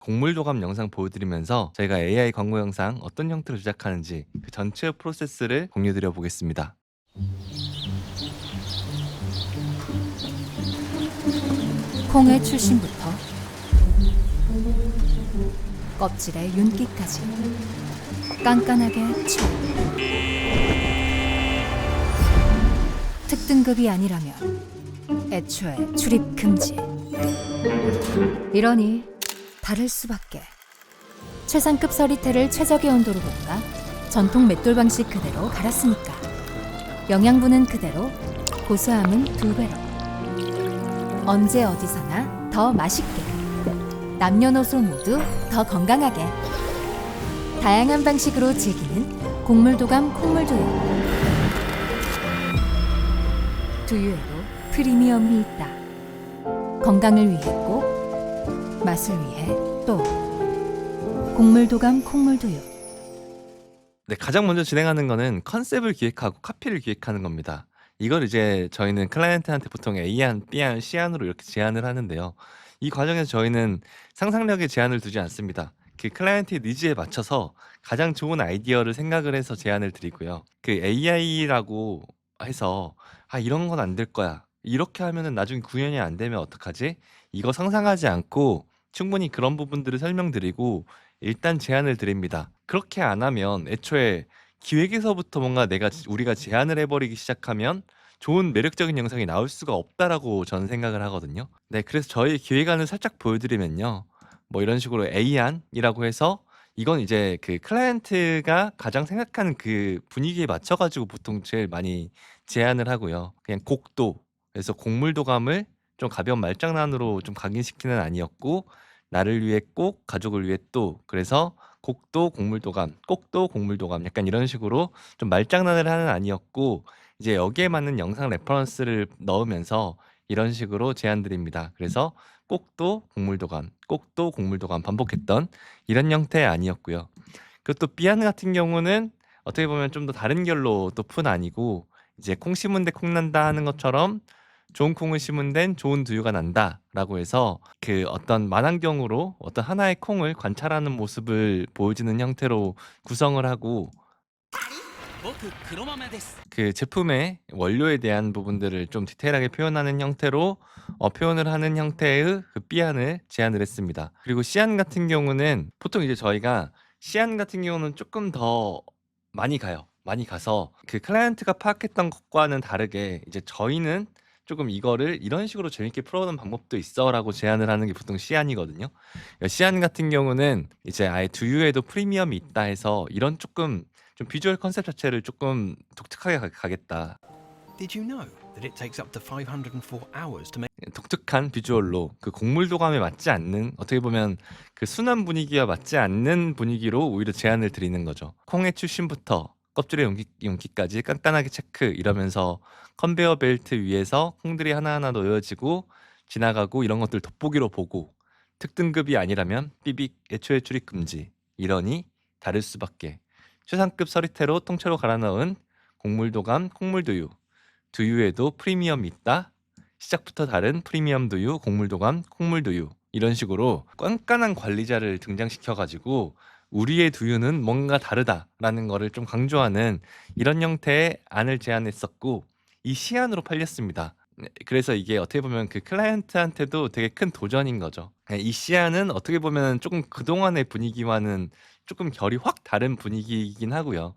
곡물도감 영상 보여드리면서 저희가 AI 광고 영상 어떤 형태로 제작하는지 그 전체 프로세스를 공유드려 보겠습니다. 콩의 출심부터 껍질의 윤기까지 깐깐하게 처. 특등급이 아니라면 애초에 출입 금지. 이러니 다를 수밖에. 최상급 서리태를 최적의 온도로 볶아 전통 맷돌 방식 그대로 갈았으니까 영양분은 그대로, 고소함은 2배로. 언제 어디서나 더 맛있게, 남녀노소 모두 더 건강하게 다양한 방식으로 즐기는 곡물도감 콩물두유. 두유에도 프리미엄이 있다. 건강을 위해 꼭, 맛을 위해 또. 곡물도감 콩물두유. 네, 가장 먼저 진행하는 거는 컨셉을 기획하고 카피를 기획하는 겁니다. 이걸 이제 저희는 클라이언트한테 보통 A안, B안, C안으로 이렇게 제안을 하는데요. 이 과정에서 저희는 상상력에 제한을 두지 않습니다. 그 클라이언트의 니즈에 맞춰서 가장 좋은 아이디어를 생각을 해서 제안을 드리고요. 그 AI라고 해서 이런 건 안 될 거야. 이렇게 하면은 나중에 구현이 안 되면 어떡하지? 이거 상상하지 않고 충분히 그런 부분들을 설명드리고 일단 제안을 드립니다. 그렇게 안 하면 애초에 기획에서부터 뭔가 우리가 제안을 해버리기 시작하면 좋은 매력적인 영상이 나올 수가 없다라고 저는 생각을 하거든요. 네, 그래서 저희 기획안을 살짝 보여드리면요. 뭐 이런 식으로 A안이라고 해서 이건 이제 그 클라이언트가 가장 생각하는 그 분위기에 맞춰가지고 보통 제일 많이 제안을 하고요. 그냥 곡도, 그래서 곡물도감을 좀 가벼운 말장난으로 좀 각인시키는 아니었고, 나를 위해 꼭, 가족을 위해 또, 그래서 곡도 곡물도감, 꼭도 곡물도감, 약간 이런 식으로 좀 말장난을 하는 아니었고, 이제 여기에 맞는 영상 레퍼런스를 넣으면서 이런 식으로 제안 드립니다. 그래서 꼭도 곡물도감, 꼭도 곡물도감 반복했던 이런 형태의 아니었고요. 그리고 또 삐안 같은 경우는 어떻게 보면 좀 더 다른 결로 또 푼 아니고, 이제 콩 심은 데 콩 난다 하는 것처럼 좋은 콩을 심은 데는 좋은 두유가 난다라고 해서 그 어떤 만환경으로 어떤 하나의 콩을 관찰하는 모습을 보여주는 형태로 구성을 하고, 그 제품의 원료에 대한 부분들을 좀 디테일하게 표현하는 형태로 표현을 하는 형태의 그 삐안을 제안을 했습니다. 그리고 씨안 같은 경우는 보통 이제 저희가 씨안 같은 경우는 조금 더 많이 가요. 많이 가서 그 클라이언트가 파악했던 것과는 다르게 이제 저희는 조금 이거를 이런 식으로 재밌게 풀어오는 방법도 있어라고 제안을 하는 게 보통 씨안이거든요. 씨안 같은 경우는 이제 아예 두유에도 프리미엄이 있다 해서 이런 조금 좀 비주얼 컨셉 자체를 조금 독특하게 가겠다. Did you know that it takes up to 504 hours to make 독특한 비주얼로 그 곡물도감에 맞지 않는, 어떻게 보면 그 순한 분위기와 맞지 않는 분위기로 오히려 제안을 드리는 거죠. 콩의 출신부터 껍질의 윤기까지 깐깐하게 체크, 이러면서 컨베이어 벨트 위에서 콩들이 하나하나 놓여지고 지나가고 이런 것들 돋보기로 보고, 특등급이 아니라면 삐빅 애초에 출입 금지, 이러니 다를 수밖에. 최상급 서리태로 통째로 갈아 넣은 곡물도감 콩물두유. 두유에도 프리미엄 있다. 시작부터 다른 프리미엄 두유, 곡물도감 콩물두유. 이런 식으로 깐깐한 관리자를 등장시켜가지고 우리의 두유는 뭔가 다르다라는 거를 좀 강조하는 이런 형태의 안을 제안했었고, 이 시안으로 팔렸습니다. 네, 그래서 이게 어떻게 보면 그 클라이언트한테도 되게 큰 도전인 거죠. 네, 이 시안은 어떻게 보면 조금 그동안의 분위기와는 조금 결이 확 다른 분위기이긴 하고요.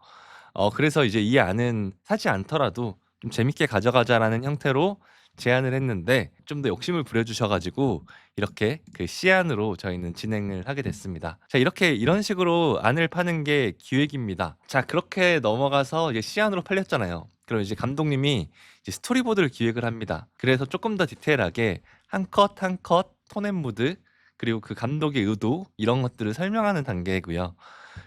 그래서 이제 이 안은 사지 않더라도 좀 재밌게 가져가자라는 형태로 제안을 했는데, 좀 더 욕심을 부려주셔 가지고 이렇게 그 시안으로 저희는 진행을 하게 됐습니다. 자, 이렇게 이런 식으로 안을 파는 게 기획입니다. 자, 그렇게 넘어가서 이제 시안으로 팔렸잖아요. 그럼 이제 감독님이 이제 스토리보드를 기획을 합니다. 그래서 조금 더 디테일하게 한 컷 한 컷 톤 앤 무드, 그리고 그 감독의 의도, 이런 것들을 설명하는 단계고요.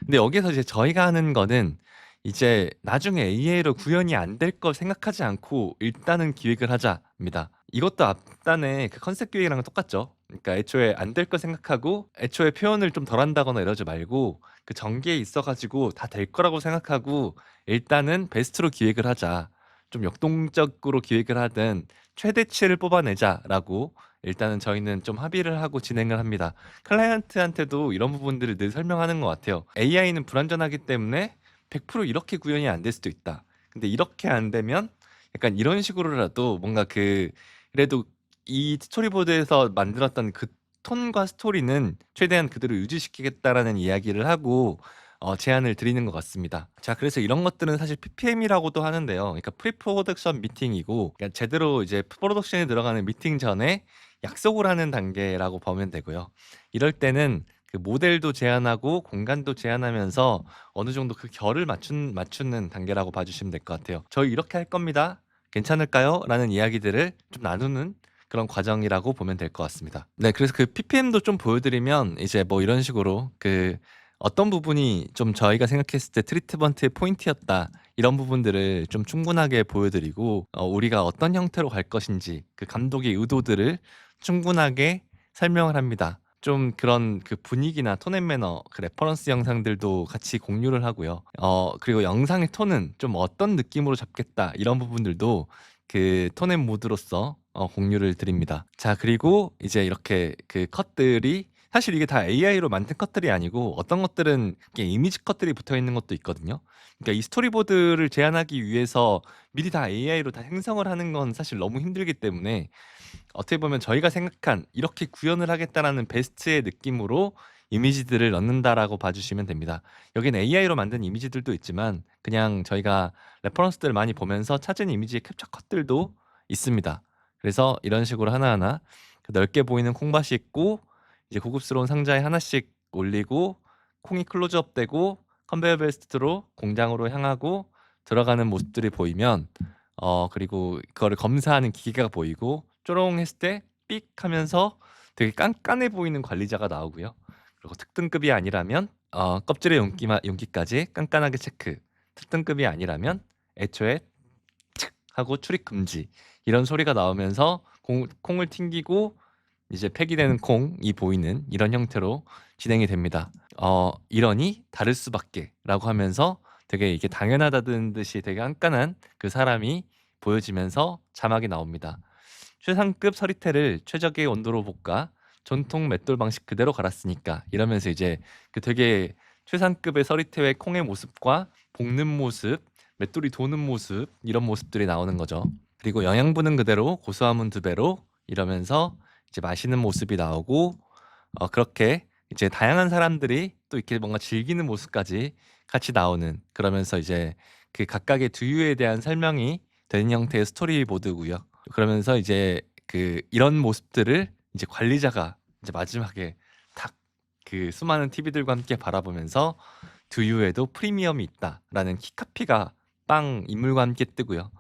근데 여기서 이제 저희가 하는 거는 이제 나중에 AI로 구현이 안 될 거 생각하지 않고 일단은 기획을 하자입니다. 이것도 앞단에 그 컨셉 기획이랑 똑같죠. 그러니까 애초에 안 될 거 생각하고 애초에 표현을 좀 덜 한다거나 이러지 말고 그 전개에 있어 가지고 다 될 거라고 생각하고 일단은 베스트로 기획을 하자. 좀 역동적으로 기획을 하든 최대치를 뽑아내자라고 일단은 저희는 좀 합의를 하고 진행을 합니다. 클라이언트한테도 이런 부분들을 늘 설명하는 것 같아요. AI는 불완전하기 때문에 100% 이렇게 구현이 안 될 수도 있다. 근데 이렇게 안 되면 약간 이런 식으로라도 뭔가 그래도 이 스토리보드에서 만들었던 그 톤과 스토리는 최대한 그대로 유지시키겠다라는 이야기를 하고 제안을 드리는 것 같습니다. 자, 그래서 이런 것들은 사실 PPM이라고도 하는데요. 그러니까 프리 프로덕션 미팅이고, 그러니까 제대로 이제 프로덕션에 들어가는 미팅 전에 약속을 하는 단계라고 보면 되고요. 이럴 때는 그 모델도 제안하고 공간도 제안하면서 어느 정도 그 결을 맞추는 단계라고 봐주시면 될 것 같아요. 저희 이렇게 할 겁니다. 괜찮을까요? 라는 이야기들을 좀 나누는 그런 과정이라고 보면 될 것 같습니다. 네, 그래서 그 PPM도 좀 보여드리면 이제 뭐 이런 식으로 그 어떤 부분이 좀 저희가 생각했을 때 트리트먼트의 포인트였다. 이런 부분들을 좀 충분하게 보여드리고 우리가 어떤 형태로 갈 것인지 그 감독의 의도들을 충분하게 설명을 합니다. 좀 그런 그 분위기나 톤 앤 매너, 그 레퍼런스 영상들도 같이 공유를 하고요. 그리고 영상의 톤은 좀 어떤 느낌으로 잡겠다. 이런 부분들도 그 톤 앤 모드로서 공유를 드립니다. 자, 그리고 이제 이렇게 그 컷들이 사실 이게 다 AI로 만든 컷들이 아니고 어떤 것들은 이게 이미지 컷들이 붙어 있는 것도 있거든요. 그러니까 이 스토리보드를 제안하기 위해서 미리 다 AI로 다 생성을 하는 건 사실 너무 힘들기 때문에 어떻게 보면 저희가 생각한 이렇게 구현을 하겠다라는 베스트의 느낌으로 이미지들을 넣는다라고 봐주시면 됩니다. 여긴 AI로 만든 이미지들도 있지만 그냥 저희가 레퍼런스들을 많이 보면서 찾은 이미지의 캡처 컷들도 있습니다. 그래서 이런 식으로 하나하나 그 넓게 보이는 콩밭이 있고 이제 고급스러운 상자에 하나씩 올리고 콩이 클로즈업 되고 컨베이어 벨트로 공장으로 향하고 들어가는 모습들이 보이면 그리고 그거를 검사하는 기계가 보이고 쪼롱했을 때 삑 하면서 되게 깐깐해 보이는 관리자가 나오고요. 그리고 특등급이 아니라면 껍질의 윤기까지 깐깐하게 체크. 특등급이 아니라면 애초에 칙 하고 출입 금지. 이런 소리가 나오면서 콩을 튕기고 이제 폐기되는 콩이 보이는 이런 형태로 진행이 됩니다. 이러니 다를 수밖에라고 하면서 되게 이게 당연하다는 듯이 되게 깐깐한 그 사람이 보여지면서 자막이 나옵니다. 최상급 서리태를 최적의 온도로 볶아 전통 맷돌 방식 그대로 갈았으니까 이러면서 이제 그 되게 최상급의 서리태의 콩의 모습과 볶는 모습, 맷돌이 도는 모습 이런 모습들이 나오는 거죠. 그리고 영양분은 그대로 고소함은 2배로 이러면서 이제 마시는 모습이 나오고 그렇게 이제 다양한 사람들이 또 이렇게 뭔가 즐기는 모습까지 같이 나오는 그러면서 이제 그 각각의 두유에 대한 설명이 되는 형태의 스토리보드고요. 그러면서 이제 그 이런 모습들을 이제 관리자가 이제 마지막에 탁 그 수많은 TV들과 함께 바라보면서 두유에도 프리미엄이 있다라는 키카피가 빵 인물과 함께 뜨고요.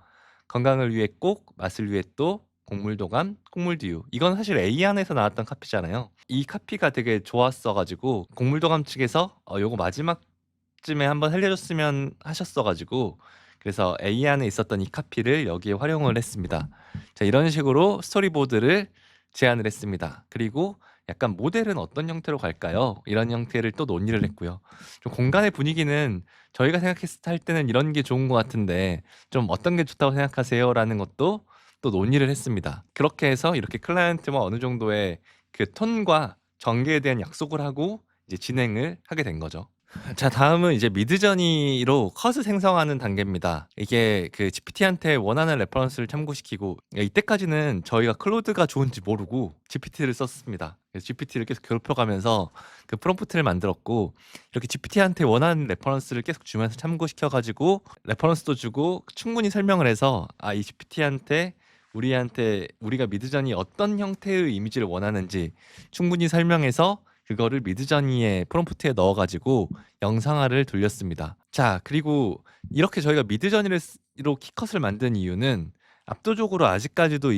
건강을 위해 꼭, 맛을 위해 또, 곡물도감, 콩물두유. 이건 사실 A 안에서 나왔던 카피잖아요. 이 카피가 되게 좋았어가지고 곡물도감 측에서 요거 마지막쯤에 한번 살려줬으면 하셨어가지고 그래서 A 안에 있었던 이 카피를 여기에 활용을 했습니다. 자, 이런 식으로 스토리보드를 제안을 했습니다. 그리고 약간 모델은 어떤 형태로 갈까요? 이런 형태를 또 논의를 했고요. 좀 공간의 분위기는 저희가 생각했을 때 할 때는 이런 게 좋은 것 같은데 좀 어떤 게 좋다고 생각하세요? 라는 것도 또 논의를 했습니다. 그렇게 해서 이렇게 클라이언트와 어느 정도의 그 톤과 전개에 대한 약속을 하고 이제 진행을 하게 된 거죠. 자, 다음은 이제 미드저니로 컷을 생성하는 단계입니다. 이게 그 GPT한테 원하는 레퍼런스를 참고시키고 이때까지는 저희가 클로드가 좋은지 모르고 GPT를 썼습니다. 그래서 GPT를 계속 괴롭혀가면서 그 프롬프트를 만들었고 이렇게 GPT한테 원하는 레퍼런스를 계속 주면서 참고시켜가지고 레퍼런스도 주고 충분히 설명을 해서 이 GPT한테 우리가 미드저니 어떤 형태의 이미지를 원하는지 충분히 설명해서 그거를 미드저니의 프롬프트에 넣어가지고 영상화를 돌렸습니다. 자, 그리고 이렇게 저희가 미드저니로 키컷을 만든 이유는 압도적으로 아직까지도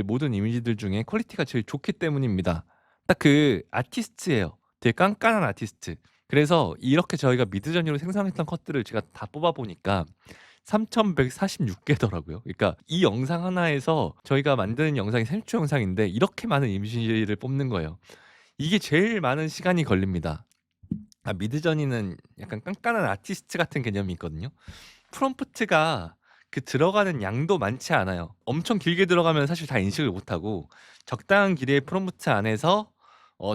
모든 이미지들 중에 퀄리티가 제일 좋기 때문입니다. 딱 그 아티스트예요. 되게 깐깐한 아티스트. 그래서 이렇게 저희가 미드저니로 생성했던 컷들을 제가 다 뽑아보니까 3,146개더라고요. 그러니까 이 영상 하나에서 저희가 만드는 영상이 30초 영상인데 이렇게 많은 이미지를 뽑는 거예요. 이게 제일 많은 시간이 걸립니다. 미드저니는 약간 깐깐한 아티스트 같은 개념이 있거든요. 프롬프트가 그 들어가는 양도 많지 않아요. 엄청 길게 들어가면 사실 다 인식을 못하고 적당한 길이의 프롬프트 안에서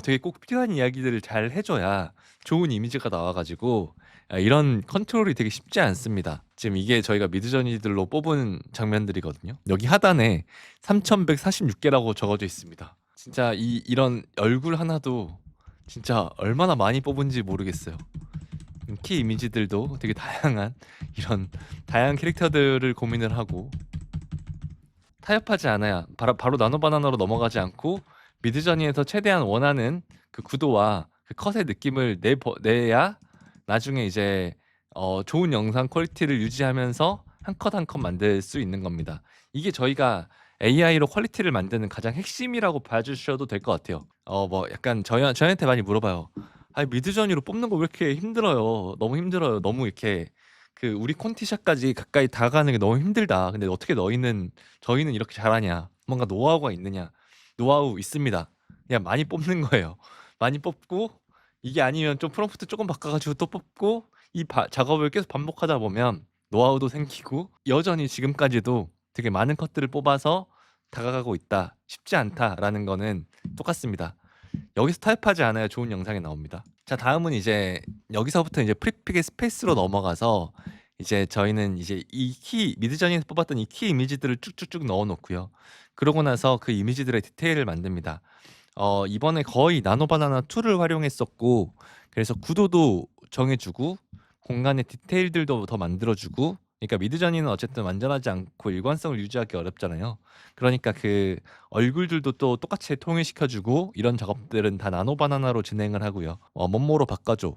되게 꼭 필요한 이야기들을 잘 해줘야 좋은 이미지가 나와가지고 이런 컨트롤이 되게 쉽지 않습니다. 지금 이게 저희가 미드저니들로 뽑은 장면들이거든요. 여기 하단에 3146개라고 적어져 있습니다. 진짜 이런 얼굴 하나도 진짜 얼마나 많이 뽑은지 모르겠어요. 키 이미지들도 되게 다양한 이런 다양한 캐릭터들을 고민을 하고 타협하지 않아야 바로 나노바나나로 넘어가지 않고 미드저니에서 최대한 원하는 그 구도와 그 컷의 느낌을 내야 나중에 이제 좋은 영상 퀄리티를 유지하면서 한 컷 한 컷 만들 수 있는 겁니다. 이게 저희가 AI로 퀄리티를 만드는 가장 핵심이라고 봐주셔도 될 것 같아요. 뭐 약간 저희한테 많이 물어봐요. 아, 미드저니로 뽑는 거 왜 이렇게 힘들어요? 너무 힘들어요. 너무 이렇게 그 우리 콘티샷까지 가까이 다가가는 게 너무 힘들다. 근데 어떻게 저희는 이렇게 잘하냐? 뭔가 노하우가 있느냐? 노하우 있습니다. 그냥 많이 뽑는 거예요. 많이 뽑고 이게 아니면 좀 프롬프트 조금 바꿔가지고 또 뽑고 작업을 계속 반복하다 보면 노하우도 생기고 여전히 지금까지도 되게 많은 컷들을 뽑아서 다가가고 있다. 쉽지 않다라는 거는 똑같습니다. 여기서 타협하지 않아야 좋은 영상이 나옵니다. 자, 다음은 이제 여기서부터 이제 프리픽의 스페이스로 넘어가서 이제 저희는 이제 미드저니에서 뽑았던 이 키 이미지들을 쭉쭉쭉 넣어 놓고요. 그러고 나서 그 이미지들의 디테일을 만듭니다. 이번에 거의 나노바나나 2를 활용했었고, 그래서 구도도 정해주고 공간의 디테일들도 더 만들어주고, 그러니까 미드저니는 어쨌든 완전하지 않고 일관성을 유지하기 어렵잖아요. 그러니까 그 얼굴들도 또 똑같이 통일시켜주고 이런 작업들은 다 나노바나나로 진행을 하고요. 멋모로 바꿔줘.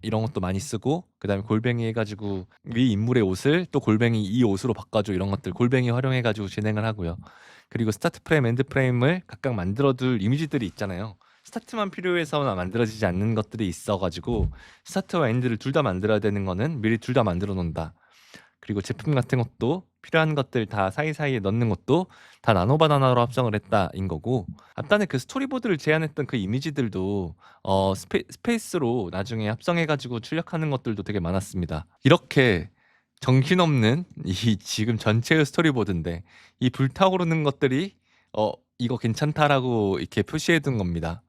이런 것도 많이 쓰고 그다음에 골뱅이 해가지고 위 인물의 옷을 또 골뱅이 이 옷으로 바꿔줘 이런 것들 골뱅이 활용해가지고 진행을 하고요. 그리고 스타트 프레임, 엔드 프레임을 각각 만들어둘 이미지들이 있잖아요. 스타트만 필요해서나 만들어지지 않는 것들이 있어가지고 스타트와 엔드를 둘 다 만들어야 되는 거는 미리 둘 다 만들어 놓는다. 그리고 제품 같은 것도 필요한 것들 다 사이사이에 넣는 것도 다 나노바나나로 합성을 했다인 거고 앞단에 그 스토리보드를 제안했던 그 이미지들도 스페이스로 나중에 합성해가지고 출력하는 것들도 되게 많았습니다. 이렇게 정신없는 이 지금 전체의 스토리보드인데 이 불타오르는 것들이 이거 괜찮다라고 이렇게 표시해 둔 겁니다.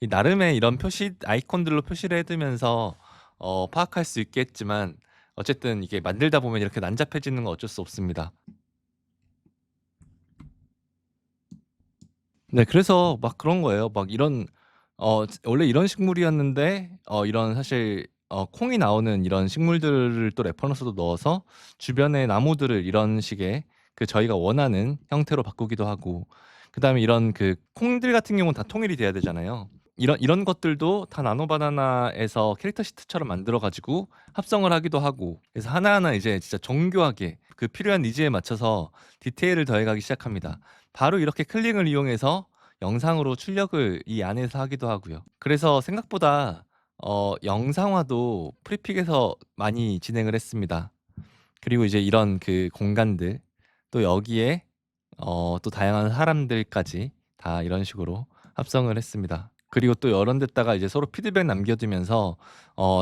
이 나름의 이런 표시 아이콘들로 표시를 해두면서 파악할 수 있겠지만 어쨌든 이게 만들다 보면 이렇게 난잡해지는 건 어쩔 수 없습니다. 네, 그래서 막 그런 거예요. 막 이런 원래 이런 식물이었는데 이런 사실 콩이 나오는 이런 식물들을 또 레퍼런스도 넣어서 주변의 나무들을 이런 식의 그 저희가 원하는 형태로 바꾸기도 하고 그다음에 이런 그 콩들 같은 경우는 다 통일이 돼야 되잖아요. 이런 것들도 다 나노바나나에서 캐릭터 시트처럼 만들어 가지고 합성을 하기도 하고 그래서 하나하나 이제 진짜 정교하게 그 필요한 니즈에 맞춰서 디테일을 더해가기 시작합니다. 바로 이렇게 클릭을 이용해서 영상으로 출력을 이 안에서 하기도 하고요. 그래서 생각보다 영상화도 프리픽에서 많이 진행을 했습니다. 그리고 이제 이런 그 공간들 또 여기에 또 다양한 사람들까지 다 이런 식으로 합성을 했습니다. 그리고 또 여러 데다가 이제 서로 피드백 남겨두면서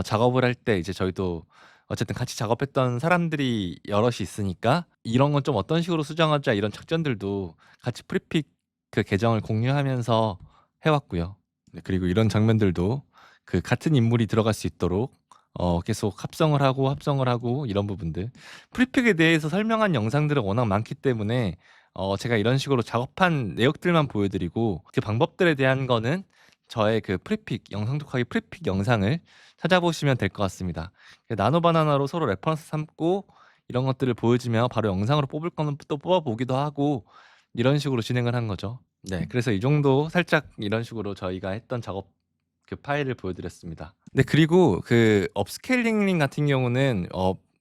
작업을 할 때 이제 저희도 어쨌든 같이 작업했던 사람들이 여럿이 있으니까 이런 건 좀 어떤 식으로 수정하자 이런 작전들도 같이 프리픽 그 계정을 공유하면서 해왔고요. 네, 그리고 이런 장면들도 그 같은 인물이 들어갈 수 있도록 계속 합성을 하고 이런 부분들 프리픽에 대해서 설명한 영상들은 워낙 많기 때문에 제가 이런 식으로 작업한 내역들만 보여드리고 그 방법들에 대한 거는 저의 그 프리픽 영상 독하기 프리픽 영상을 찾아보시면 될 것 같습니다. 나노바나나로 서로 레퍼런스 삼고 이런 것들을 보여주며 바로 영상으로 뽑을 거는 또 뽑아보기도 하고 이런 식으로 진행을 한 거죠. 네, 그래서 이 정도 살짝 이런 식으로 저희가 했던 작업 그 파일을 보여드렸습니다. 네, 그리고 그 업스케일링 같은 경우는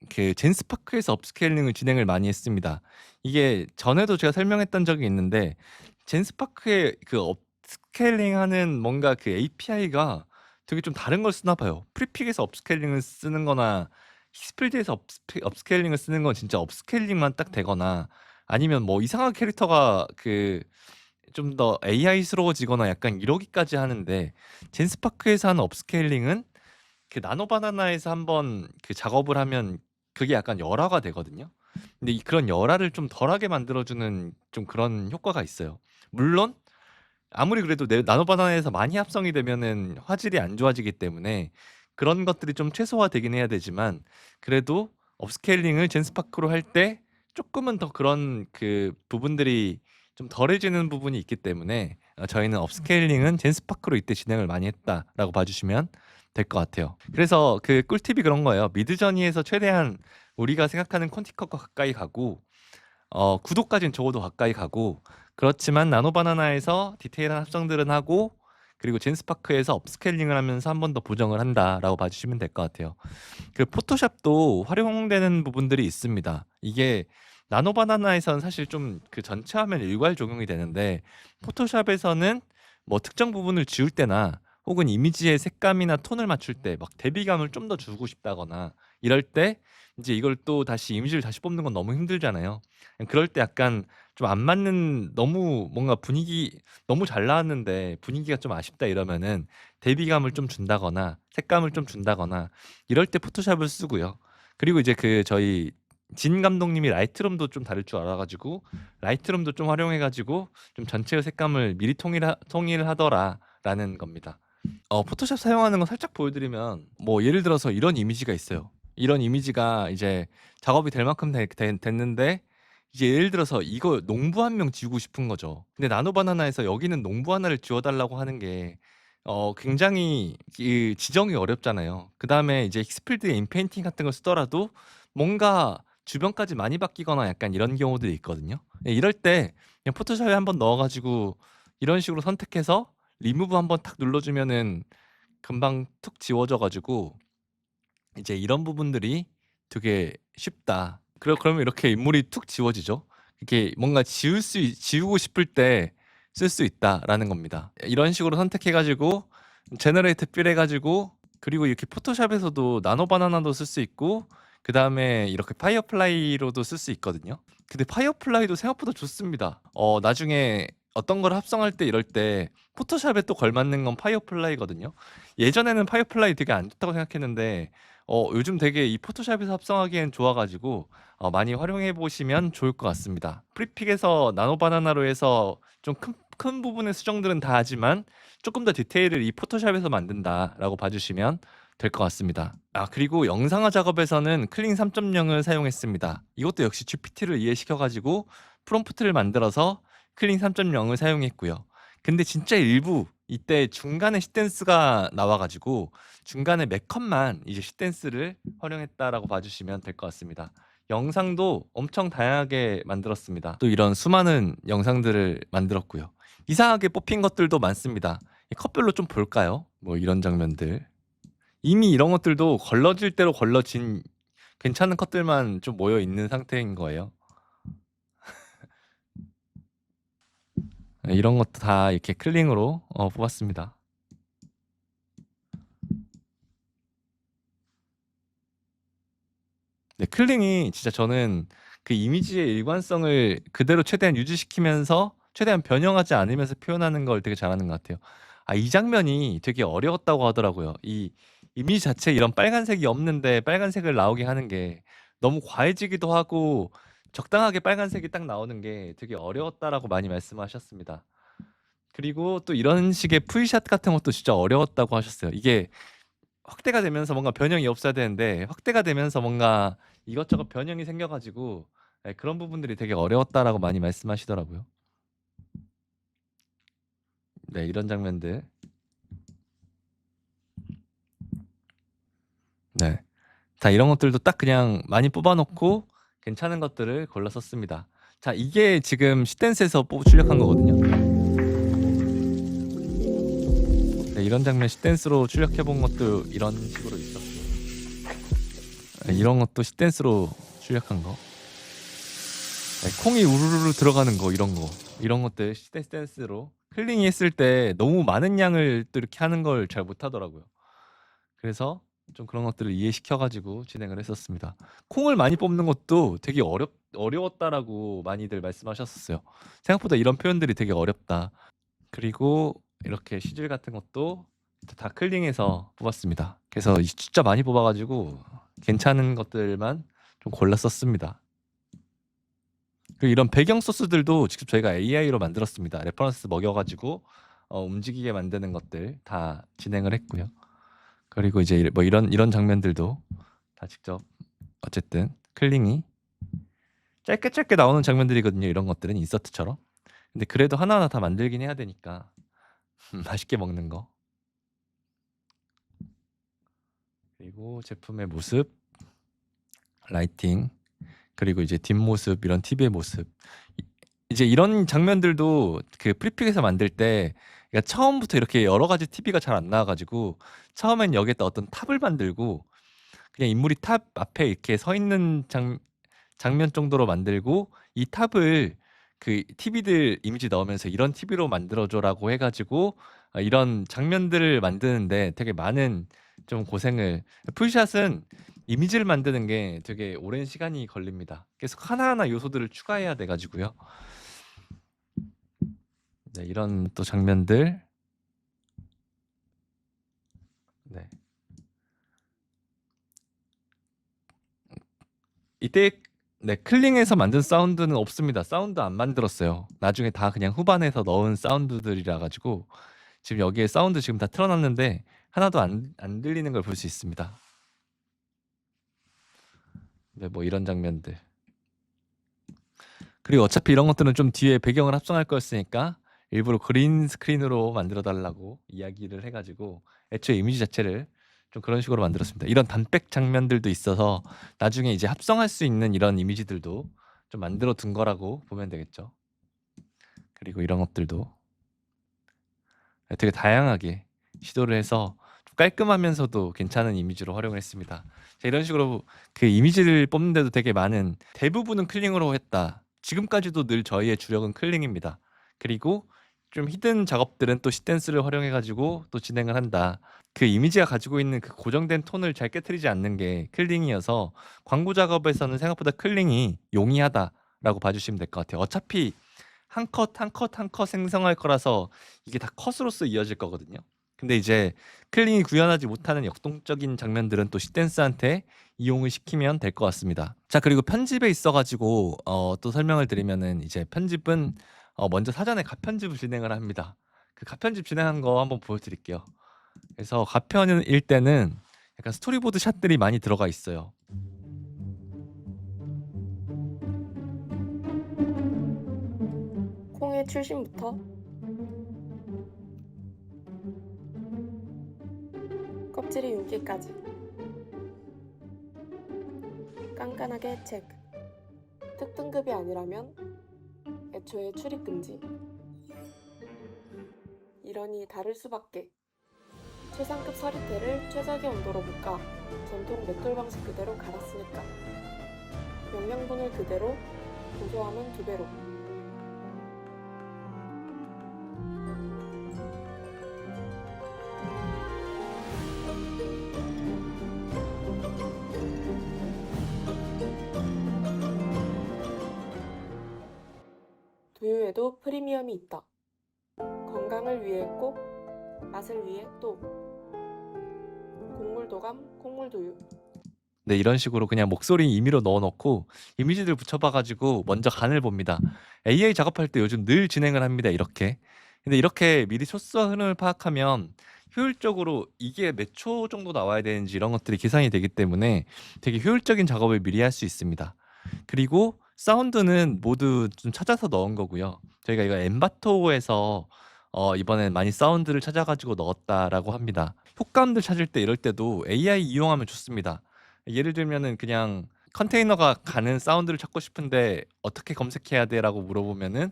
그 젠스파크에서 업스케일링을 진행을 많이 했습니다. 이게 전에도 제가 설명했던 적이 있는데 젠스파크의 그 업스케일링하는 뭔가 그 API가 되게 좀 다른 걸 쓰나 봐요. 프리픽에서 업스케일링을 쓰는 거나 히스필드에서 업스케일링을 쓰는 건 진짜 업스케일링만 딱 되거나 아니면 뭐 이상한 캐릭터가 그 좀 더 AI스러워지거나 약간 이러기까지 하는데 젠스파크에서 하는 업스케일링은 그 나노바나나에서 한번 그 작업을 하면 그게 약간 열화가 되거든요. 근데 그런 열화를 좀 덜하게 만들어주는 좀 그런 효과가 있어요. 물론 아무리 그래도 나노 바나나에서 많이 합성이 되면은 화질이 안 좋아지기 때문에 그런 것들이 좀 최소화되긴 해야 되지만 그래도 업스케일링을 젠스파크로 할 때 조금은 더 그런 그 부분들이 좀 덜해지는 부분이 있기 때문에 저희는 업스케일링은 젠스파크로 이때 진행을 많이 했다라고 봐주시면 될 것 같아요. 그래서 그 꿀팁이 그런 거예요. 미드저니에서 최대한 우리가 생각하는 퀀티컷과 가까이 가고 구도까지는 적어도 가까이 가고 그렇지만 나노바나나에서 디테일한 합성들은 하고 그리고 젠스파크에서 업스케일링을 하면서 한 번 더 보정을 한다라고 봐주시면 될 것 같아요. 그 포토샵도 활용되는 부분들이 있습니다. 이게 나노바나나에서는 사실 좀 그 전체 화면 일괄 적용이 되는데 포토샵에서는 뭐 특정 부분을 지울 때나 혹은 이미지의 색감이나 톤을 맞출 때 막 대비감을 좀 더 주고 싶다거나 이럴 때 이제 이걸 또 다시 이미지를 다시 뽑는 건 너무 힘들잖아요. 그럴 때 약간 좀 안 맞는 너무 뭔가 분위기 너무 잘 나왔는데 분위기가 좀 아쉽다 이러면은 대비감을 좀 준다거나 색감을 좀 준다거나 이럴 때 포토샵을 쓰고요. 그리고 이제 그 저희 진 감독님이 라이트룸도 좀 다룰 줄 알아가지고 라이트룸도 좀 활용해가지고 좀 전체의 색감을 미리 통일하더라라는 겁니다. 포토샵 사용하는 거 살짝 보여드리면 뭐 예를 들어서 이런 이미지가 있어요. 이런 이미지가 이제 작업이 될 만큼 됐는데 이제 예를 들어서 이거 농부 한 명 지우고 싶은 거죠. 근데 나노바나나에서 여기는 농부 하나를 지워달라고 하는 게 굉장히 지정이 어렵잖아요. 그 다음에 이제 익스필드의 인페인팅 같은 걸 쓰더라도 뭔가 주변까지 많이 바뀌거나 약간 이런 경우들이 있거든요. 이럴 때 그냥 포토샵에 한번 넣어가지고 이런 식으로 선택해서 리무브 한번 탁 눌러주면은 금방 툭 지워져가지고 이제 이런 부분들이 되게 쉽다. 그러면 이렇게 인물이 툭 지워지죠. 이게 뭔가 지우고 싶을 때 쓸 수 있다라는 겁니다. 이런 식으로 선택해가지고 제너레이트 필 해가지고 그리고 이렇게 포토샵에서도 나노 바나나도 쓸 수 있고 그 다음에 이렇게 파이어플라이로도 쓸 수 있거든요. 근데 파이어플라이도 생각보다 좋습니다. 나중에 어떤 걸 합성할 때 이럴 때 포토샵에 또 걸맞는 건 파이어플라이거든요. 예전에는 파이어플라이 되게 안 좋다고 생각했는데 요즘 되게 이 포토샵에서 합성하기엔 좋아가지고 많이 활용해 보시면 좋을 것 같습니다. 프리픽에서 나노 바나나로 해서 좀 큰 부분의 수정들은 다 하지만 조금 더 디테일을 이 포토샵에서 만든다라고 봐주시면 될 것 같습니다. 그리고 영상화 작업에서는 클링 3.0을 사용했습니다. 이것도 역시 GPT를 이해시켜가지고 프롬프트를 만들어서 클링 3.0을 사용했고요. 근데 진짜 일부 이때 중간에 시댄스가 나와가지고 중간에 몇 컷만 이제 시댄스를 활용했다라고 봐주시면 될 것 같습니다. 영상도 엄청 다양하게 만들었습니다. 또 이런 수많은 영상들을 만들었고요. 이상하게 뽑힌 것들도 많습니다. 이 컷별로 좀 볼까요? 뭐 이런 장면들. 이미 이런 것들도 걸러질 대로 걸러진 괜찮은 컷들만 좀 모여 있는 상태인 거예요. 이런 것도 다 이렇게 클링으로 뽑았습니다. 네, 클링이 진짜 저는 그 이미지의 일관성을 그대로 최대한 유지시키면서 최대한 변형하지 않으면서 표현하는 걸 되게 잘하는 것 같아요. 이 장면이 되게 어려웠다고 하더라고요. 이 이미지 자체에 이런 빨간색이 없는데 빨간색을 나오게 하는 게 너무 과해지기도 하고 적당하게 빨간색이 딱 나오는 게 되게 어려웠다라고 많이 말씀하셨습니다. 그리고 또 이런 식의 풀샷 같은 것도 진짜 어려웠다고 하셨어요. 이게 확대가 되면서 뭔가 변형이 없어야 되는데 확대가 되면서 뭔가 이것저것 변형이 생겨가지고 그런 부분들이 되게 어려웠다라고 많이 말씀하시더라고요. 네, 이런 장면들. 네. 자, 이런 것들도 딱 그냥 많이 뽑아놓고 괜찮은 것들을 골라 썼습니다. 자, 이게 지금 시댄스에서 출력한 거거든요. 네, 이런 장면 시댄스로 출력해본 것도 이런 식으로 있었고 이런 것도 시댄스로 출력한 거 콩이 우르르 들어가는 거 이런 것들 시댄스로 클링이 했을 때 너무 많은 양을 또 이렇게 하는 걸 잘 못하더라고요. 그래서 좀 그런 것들을 이해시켜가지고 진행을 했었습니다. 콩을 많이 뽑는 것도 되게 어려웠다라고 많이들 말씀하셨었어요. 생각보다 이런 표현들이 되게 어렵다. 그리고 이렇게 시즐 같은 것도 다 클링해서 뽑았습니다. 그래서 진짜 많이 뽑아가지고 괜찮은 것들만 좀 골라 썼습니다. 그리고 이런 배경 소스들도 직접 저희가 AI로 만들었습니다. 레퍼런스 먹여가지고 움직이게 만드는 것들 다 진행을 했고요. 그리고 이제 뭐 이런 장면들도 다 직접 어쨌든 클링이 짧게 나오는 장면들이거든요. 이런 것들은 인서트처럼. 근데 그래도 하나하나 다 만들긴 해야 되니까 맛있게 먹는 거. 그리고 제품의 모습, 라이팅, 그리고 이제 뒷모습, 이런 TV의 모습. 이제 이런 장면들도 그 프리픽에서 만들 때 그러니까 처음부터 이렇게 여러 가지 TV가 잘 안 나와가지고 처음엔 여기에다 어떤 탑을 만들고 그냥 인물이 탑 앞에 이렇게 서 있는 장면 정도로 만들고 이 탑을 그 TV들 이미지 넣으면서 이런 TV로 만들어줘라고 해가지고 이런 장면들을 만드는데 되게 많은 좀 고생을 풀샷은 이미지를 만드는 게 되게 오랜 시간이 걸립니다. 계속 하나하나 요소들을 추가해야 돼가지고요. 네, 이런 또 장면들. 네. 이때 네, 클링에서 만든 사운드는 없습니다. 사운드 안 만들었어요. 나중에 다 그냥 후반에서 넣은 사운드들이라 가지고 지금 여기에 사운드 지금 다 틀어놨는데 하나도 안 들리는 걸 볼 수 있습니다. 네, 뭐 이런 장면들. 그리고 어차피 이런 것들은 좀 뒤에 배경을 합성할 거였으니까 일부러 그린 스크린으로 만들어 달라고 이야기를 해가지고 애초에 이미지 자체를 좀 그런 식으로 만들었습니다. 이런 단백 장면들도 있어서 나중에 이제 합성할 수 있는 이런 이미지들도 좀 만들어 둔 거라고 보면 되겠죠. 그리고 이런 것들도 되게 다양하게 시도를 해서 좀 깔끔하면서도 괜찮은 이미지로 활용을 했습니다. 자, 이런 식으로 그 이미지를 뽑는데도 되게 많은 대부분은 클링으로 했다. 지금까지도 늘 저희의 주력은 클링입니다. 그리고 좀 히든 작업들은 또 시댄스를 활용해 가지고 또 진행을 한다. 그 이미지가 가지고 있는 그 고정된 톤을 잘 깨트리지 않는 게 클링이어서 광고 작업에서는 생각보다 클링이 용이하다라고 봐주시면 될 것 같아요. 어차피 한 컷 한 컷 한 컷 생성할 거라서 이게 다 컷으로서 이어질 거거든요. 근데 이제 클링이 구현하지 못하는 역동적인 장면들은 또 시댄스한테 이용을 시키면 될 것 같습니다. 자, 그리고 편집에 있어가지고 또 설명을 드리면은 이제 편집은 먼저 사전에 가편집을 진행을 합니다. 그 가편집 진행한 거 한번 보여드릴게요. 그래서 가편일 때는 약간 스토리보드 샷들이 많이 들어가 있어요. 콩의 출신부터 껍질의 윤기까지 깐깐하게 체크. 특등급이 아니라면 애초에 출입 금지. 이러니 다를 수밖에. 최상급 서리태를 최적의 온도로 볶아 전통 맷돌 방식 그대로 갈았으니까. 영양분을 그대로, 고소함은 2배로. 두유에도 프리미엄이 있다. 건강을 위해 꼭, 맛을 위해 또. 곡물도감 콩물두유. 네, 이런 식으로 그냥 목소리 임의로 넣어놓고 이미지들 붙여봐가지고 먼저 간을 봅니다. AI 작업할 때 요즘 늘 진행을 합니다. 이렇게. 근데 이렇게 미리 소스와 흐름을 파악하면 효율적으로 이게 몇 초 정도 나와야 되는지 이런 것들이 계산이 되기 때문에 되게 효율적인 작업을 미리 할 수 있습니다. 그리고 사운드는 모두 좀 찾아서 넣은 거고요. 저희가 이거 엠바토에서 이번엔 많이 사운드를 찾아가지고 넣었다라고 합니다. 효과음들 찾을 때 이럴 때도 AI 이용하면 좋습니다. 예를 들면은 그냥 컨테이너가 가는 사운드를 찾고 싶은데 어떻게 검색해야 돼라고 물어보면은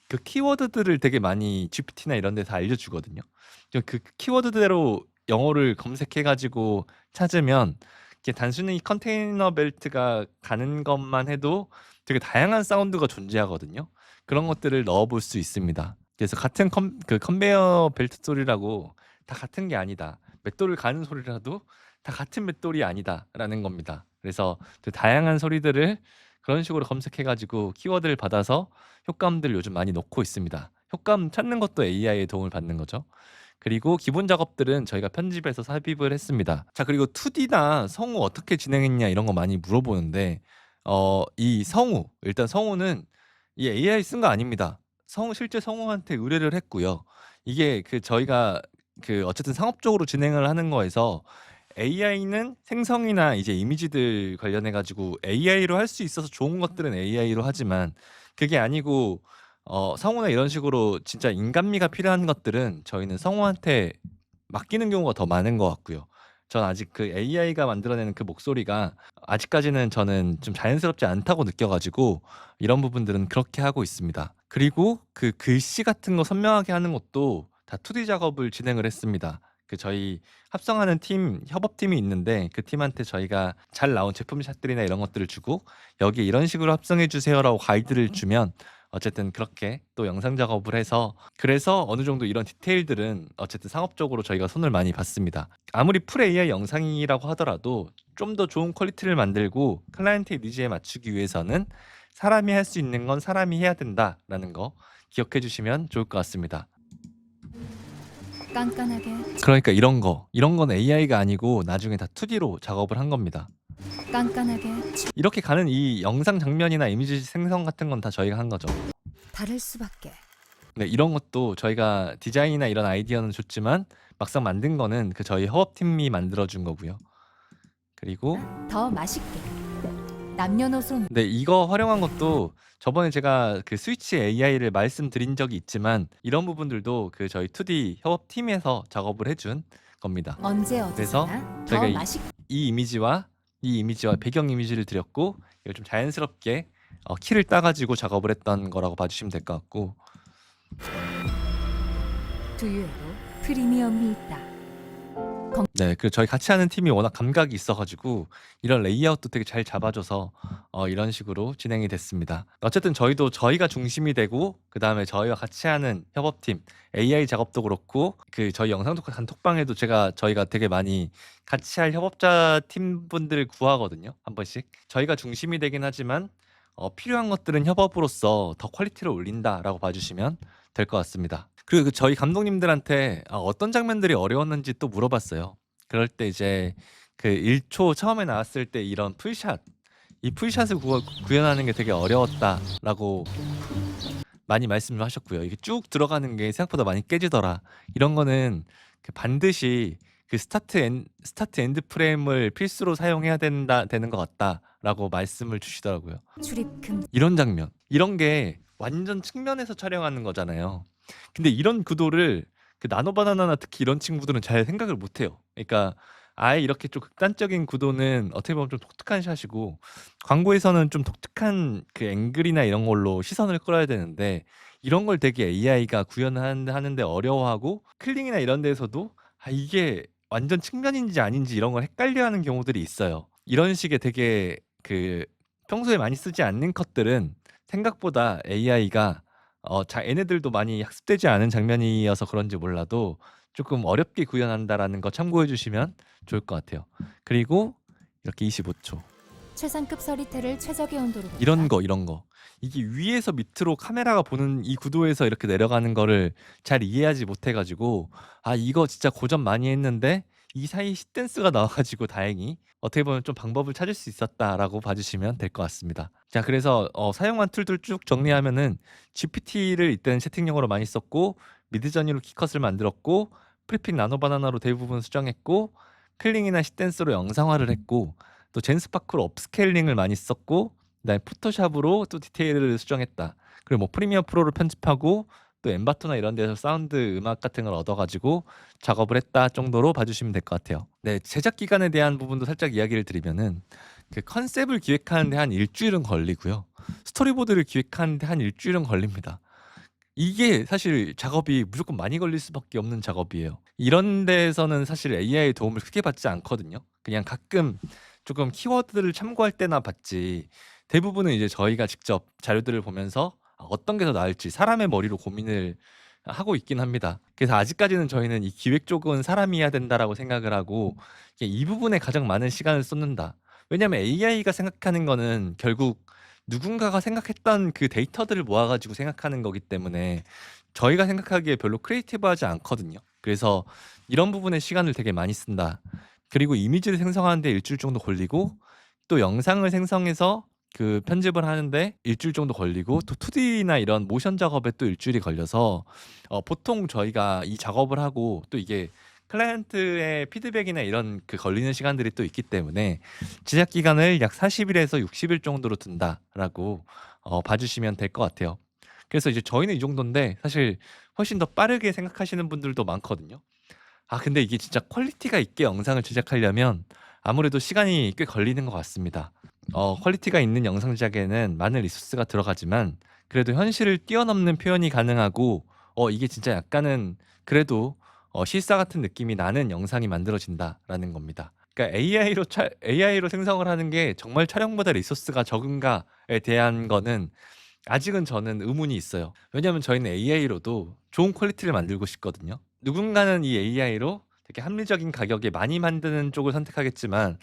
그 키워드들을 되게 많이 GPT나 이런 데서 알려주거든요. 그 키워드대로 영어를 검색해가지고 찾으면 이게 단순히 컨테이너 벨트가 가는 것만 해도 되게 다양한 사운드가 존재하거든요. 그런 것들을 넣어볼 수 있습니다. 그래서 같은 그 컨베이어 벨트 소리라고 다 같은 게 아니다. 맷돌을 가는 소리라도 다 같은 맷돌이 아니다라는 겁니다. 그래서 그 다양한 소리들을 그런 식으로 검색해가지고 키워드를 받아서 효과음들을 요즘 많이 넣고 있습니다. 효과음 찾는 것도 AI의 도움을 받는 거죠. 그리고 기본 작업들은 저희가 편집해서 삽입을 했습니다. 자, 그리고 2D나 성우 어떻게 진행했냐 이런 거 많이 물어보는데 이 성우 일단 성우는 이 AI 쓴 거 아닙니다. 실제 성우한테 의뢰를 했고요. 이게 저희가 어쨌든 상업적으로 진행을 하는 거에서 AI는 생성이나 이제 이미지들 관련해 가지고 AI로 할 수 있어서 좋은 것들은 AI로 하지만 그게 아니고 성우나 이런 식으로 진짜 인간미가 필요한 것들은 저희는 성우한테 맡기는 경우가 더 많은 것 같고요. 전 아직 AI가 만들어내는 그 목소리가 아직까지는 저는 좀 자연스럽지 않다고 느껴 가지고 이런 부분들은 그렇게 하고 있습니다. 그리고 글씨 같은 거 선명하게 하는 것도 다 2D 작업을 진행을 했습니다. 저희 합성하는 협업팀이 있는데 그 팀한테 저희가 잘 나온 제품샷들이나 이런 것들을 주고 "여기 이런 식으로 합성해 주세요."라고 가이드를 주면 어쨌든 그렇게 또 영상 작업을 해서 그래서 어느 정도 이런 디테일들은 어쨌든 상업적으로 저희가 손을 많이 봤습니다. 아무리 풀 AI 영상이라고 하더라도 좀 더 좋은 퀄리티를 만들고 클라이언트의 니즈에 맞추기 위해서는 '사람이 할 수 있는 건 사람이 해야 된다.'라는 거 기억해 주시면 좋을 것 같습니다. 깐깐하게 그러니까 이런 건 AI가 아니고 나중에 다 2D로 작업을 한 겁니다. 깐깐하게 이렇게 가는 이 영상 장면이나 이미지 생성 같은 건 다 저희가 한 거죠. 다를 수밖에. 네, 이런 것도 저희가 디자인이나 이런 아이디어는 줬지만 막상 만든 거는 저희 협업팀이 만들어 준 거고요. 그리고 더 맛있게. 남녀노소 네, 이거 활용한 것도 저번에 제가 스위치 AI를 말씀드린 적이 있지만 이런 부분들도 저희 2D 협업팀에서 작업을 해준 겁니다. 언제 그래서 어디서나 저희가 더 이 맛있게. 이미지와 배경 이미지를 드렸고 이걸 좀 자연스럽게 키를 따가지고 작업을 했던 거라고 봐주시면 될 것 같고 두유에도 프리미엄이 있다. 네, 저희 같이 하는 팀이 워낙 감각이 있어가지고 이런 레이아웃도 되게 잘 잡아줘서 이런 식으로 진행이 됐습니다. 어쨌든 저희가 중심이 되고 그 다음에 저희와 같이 하는 협업팀 AI 작업도 그렇고 저희 영상 단톡방에도 저희가 되게 많이 같이 할 협업자 팀분들을 구하거든요. 한 번씩 저희가 중심이 되긴 하지만 필요한 것들은 협업으로서 더 퀄리티를 올린다라고 봐주시면 될 것 같습니다. 그리고 저희 감독님들한테 어떤 장면들이 어려웠는지 또 물어봤어요. 그럴 때 이제 1초 처음에 나왔을 때 이런 이 풀샷을 구현하는 게 되게 어려웠다라고 많이 말씀을 하셨고요. 이게 쭉 들어가는 게 생각보다 많이 깨지더라. 이런 거는 반드시 스타트 엔드 프레임을 필수로 사용해야 되는 것 같다라고 말씀을 주시더라고요. 출입 금 이런 장면, 이런 게 완전 측면에서 촬영하는 거잖아요. 근데 이런 구도를 나노바나나나 특히 이런 친구들은 잘 생각을 못 해요. 그러니까 아예 이렇게 좀 극단적인 구도는 어떻게 보면 좀 독특한 샷이고 광고에서는 좀 독특한 앵글이나 이런 걸로 시선을 끌어야 되는데 이런 걸 되게 AI가 구현하는데 어려워하고 클링이나 이런 데서도 이게 완전 측면인지 아닌지 이런 걸 헷갈려하는 경우들이 있어요. 이런 식의 되게 평소에 많이 쓰지 않는 컷들은 생각보다 AI가 얘네들도 많이 학습되지 않은 장면이어서 그런지 몰라도 조금 어렵게 구현한다라는 거 참고해 주시면 좋을 것 같아요. 그리고 이렇게 25초 최상급 서리태를 최적의 온도로 이런 거 이게 위에서 밑으로 카메라가 보는 이 구도에서 이렇게 내려가는 거를 잘 이해하지 못해 가지고 이거 진짜 고전 많이 했는데 이 사이 싯댄스가 나와 가지고 다행히 어떻게 보면 좀 방법을 찾을 수 있었다라고 봐주시면 될 것 같습니다. 자, 그래서 사용한 툴들 쭉 정리하면은 GPT를 이때는 채팅용으로 많이 썼고 미드저니로 키컷을 만들었고 프리픽 나노바나나로 대부분 수정했고 클링이나 싯댄스로 영상화를 했고 또 젠스파크로 업스케일링을 많이 썼고 그다음에 포토샵으로 또 디테일을 수정했다. 그리고 뭐 프리미어 프로를 편집하고 또 엠바토나 이런 데서 사운드 음악 같은 걸 얻어가지고 작업을 했다 정도로 봐주시면 될 것 같아요. 네, 제작 기간에 대한 부분도 살짝 이야기를 드리면은 컨셉을 기획하는데 한 일주일은 걸리고요. 스토리보드를 기획하는데 한 일주일은 걸립니다. 이게 사실 작업이 무조건 많이 걸릴 수밖에 없는 작업이에요. 이런 데에서는 사실 AI의 도움을 크게 받지 않거든요. 그냥 가끔 조금 키워드를 참고할 때나 받지 대부분은 이제 저희가 직접 자료들을 보면서 어떤 게 더 나을지 사람의 머리로 고민을 하고 있긴 합니다. 그래서 아직까지는 저희는 이 기획 쪽은 사람이 해야 된다라고 생각을 하고 이 부분에 가장 많은 시간을 쏟는다. 왜냐하면 AI가 생각하는 거는 결국 누군가가 생각했던 그 데이터들을 모아가지고 생각하는 거기 때문에 저희가 생각하기에 별로 크리에이티브하지 않거든요. 그래서 이런 부분에 시간을 되게 많이 쓴다. 그리고 이미지를 생성하는데 일주일 정도 걸리고 또 영상을 생성해서 그 편집을 하는데 일주일 정도 걸리고 또 2D나 이런 모션 작업에 또 일주일이 걸려서 보통 저희가 이 작업을 하고 또 이게 클라이언트의 피드백이나 이런 그 걸리는 시간들이 또 있기 때문에 제작 기간을 약 40일에서 60일 정도로 둔다라고 봐주시면 될 것 같아요. 그래서 이제 저희는 이 정도인데 사실 훨씬 더 빠르게 생각하시는 분들도 많거든요. 근데 이게 진짜 퀄리티가 있게 영상을 제작하려면 아무래도 시간이 꽤 걸리는 것 같습니다. 퀄리티가 있는 영상 제작에는 많은 리소스가 들어가지만 그래도 현실을 뛰어넘는 표현이 가능하고 이게 진짜 약간은 그래도 실사 같은 느낌이 나는 영상이 만들어진다라는 겁니다. 그러니까 AI로 생성을 하는 게 정말 촬영보다 리소스가 적은가에 대한 거는 아직은 저는 의문이 있어요. 왜냐하면 저희는 AI로도 좋은 퀄리티를 만들고 싶거든요. 누군가는 이 AI로 되게 합리적인 가격에 많이 만드는 쪽을 선택하겠지만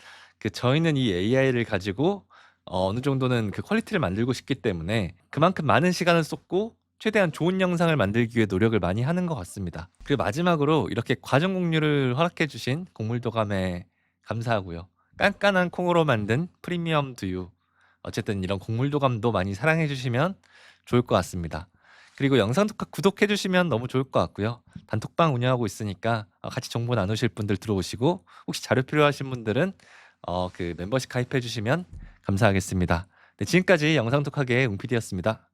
저희는 이 AI를 가지고 어느 정도는 그 퀄리티를 만들고 싶기 때문에 그만큼 많은 시간을 쏟고 최대한 좋은 영상을 만들기 위해 노력을 많이 하는 것 같습니다. 그리고 마지막으로 이렇게 과정 공유를 허락해 주신 곡물도감에 감사하고요. 깐깐한 콩으로 만든 프리미엄 두유, 어쨌든 이런 곡물도감도 많이 사랑해 주시면 좋을 것 같습니다. 그리고 영상 독학 구독해 주시면 너무 좋을 것 같고요. 단톡방 운영하고 있으니까 같이 정보 나누실 분들 들어오시고 혹시 자료 필요하신 분들은 그 멤버십 가입해 주시면 감사하겠습니다. 네, 지금까지 영상 독학의 웅PD였습니다.